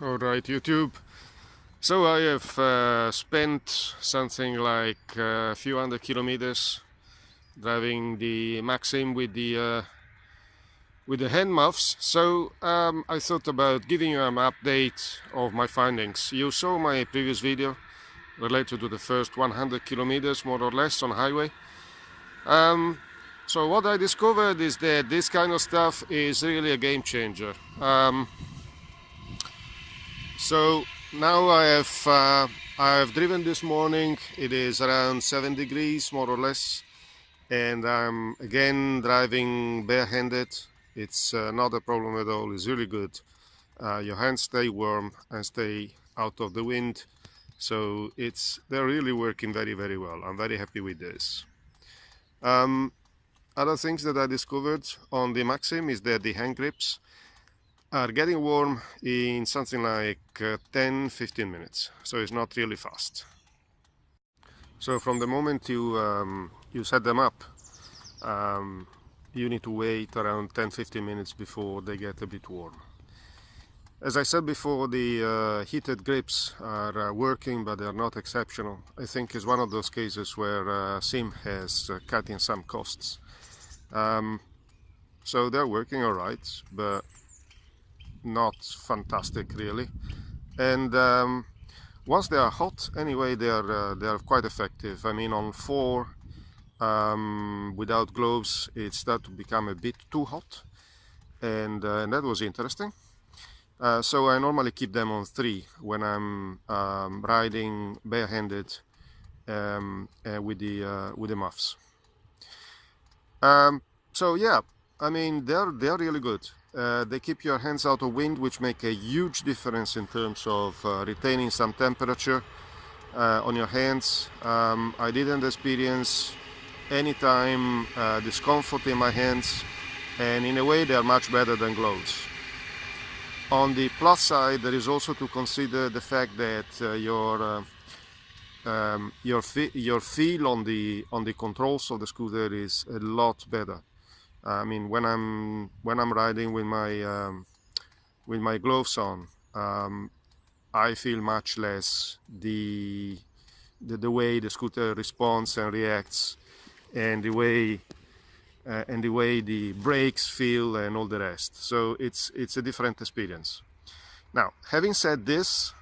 Alright, YouTube. So I have spent something like a few hundred kilometers driving the Maxim with the hand muffs. So I thought about giving you an update of my findings. You saw my previous video related to the first 100 kilometers, more or less, on highway. So what I discovered is that this kind of stuff is really a game changer. So now I have driven this morning. It is around 7 degrees, more or less, and I'm again driving barehanded. It's not a problem at all. It's really good. Your hands stay warm and stay out of the wind, so they're really working very, very well. I'm very happy with this. Other things that I discovered on the Maxim is that the hand grips are getting warm in something like 10-15 minutes, so it's not really fast. So from the moment you set them up, you need to wait around 10-15 minutes before they get a bit warm. As I said before, the heated grips are working, but they are not exceptional. I think it's one of those cases where SIM has cut in some costs. So they're working all right, but not fantastic really. And once they are hot, anyway, they are quite effective. I mean, on 4 without gloves, it started to become a bit too hot, and that was interesting. So I normally keep them on 3 when I'm riding barehanded with the muffs. So yeah, I mean, they're really good. They keep your hands out of wind, which make a huge difference in terms of retaining some temperature on your hands. I didn't experience any time discomfort in my hands, and in a way they are much better than gloves. On the plus side, there is also to consider the fact that your feel on the controls of the scooter is a lot better. I mean, when I'm riding with my gloves on, I feel much less the way the scooter responds and reacts, and the way the brakes feel and all the rest. So it's a different experience. Now, having said this,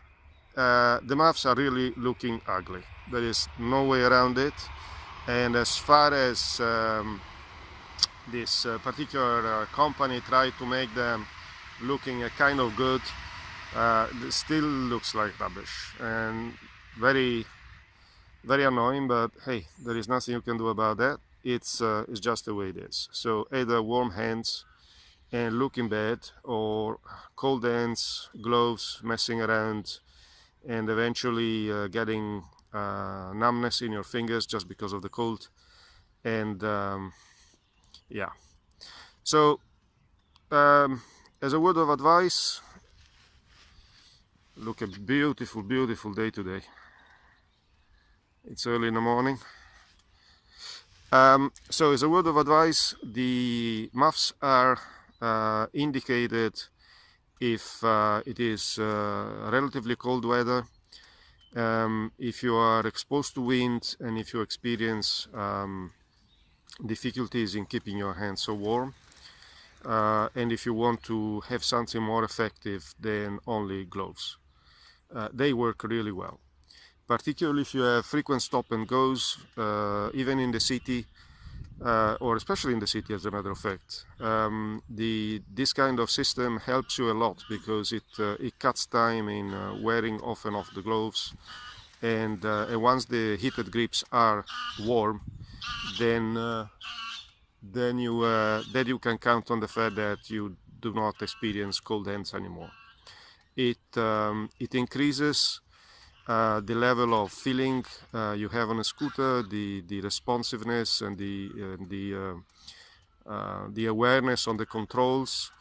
the muffs are really looking ugly. There is no way around it. And as far as this particular company tried to make them looking kind of good, it still looks like rubbish and very, very annoying. But hey, there is nothing you can do about that. It's just the way it is. So either warm hands and looking bad, or cold hands, gloves, messing around, and eventually getting numbness in your fingers just because of the cold. And yeah, so as a word of advice, look, a beautiful, beautiful day today. It's early in the morning. So as a word of advice, the muffs are indicated if it is relatively cold weather, if you are exposed to wind, and if you experience difficulties in keeping your hands so warm, and if you want to have something more effective than only gloves. They work really well, particularly if you have frequent stop and goes, even in the city, or especially in the city, as a matter of fact. This kind of system helps you a lot, because it cuts time in wearing off and off the gloves, and once the heated grips are warm, then you can count on the fact that you do not experience cold hands anymore. It increases the level of feeling you have on a scooter, the responsiveness and the awareness on the controls.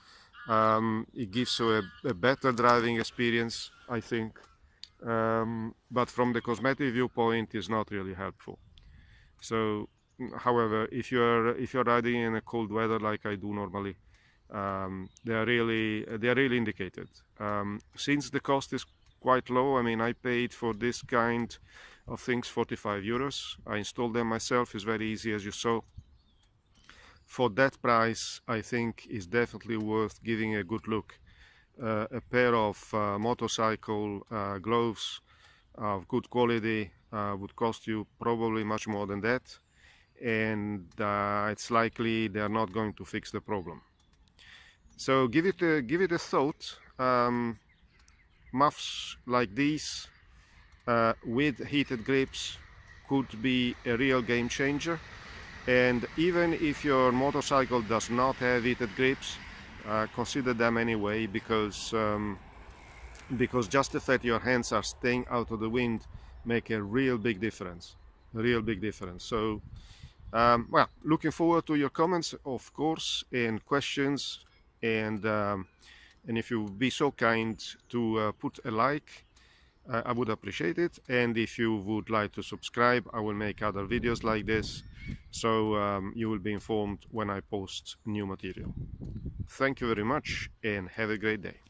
It gives you a better driving experience, I think, but from the cosmetic viewpoint, it's not really helpful. So, however, if you're riding in a cold weather like I do normally, they are really indicated. Since the cost is quite low, I mean, I paid for this kind of things 45 euros. I installed them myself. It's very easy, as you saw. For that price, I think is definitely worth giving a good look. A pair of motorcycle gloves of good quality would cost you probably much more than that, and it's likely they are not going to fix the problem. So give it a thought. Muffs like these with heated grips could be a real game changer. And even if your motorcycle does not have heated grips, consider them anyway, because just the fact your hands are staying out of the wind make a real big difference. So, well, looking forward to your comments, of course, and questions, and if you would be so kind to put a like, I would appreciate it. And if you would like to subscribe, I will make other videos like this, so you will be informed when I post new material. Thank you very much and have a great day.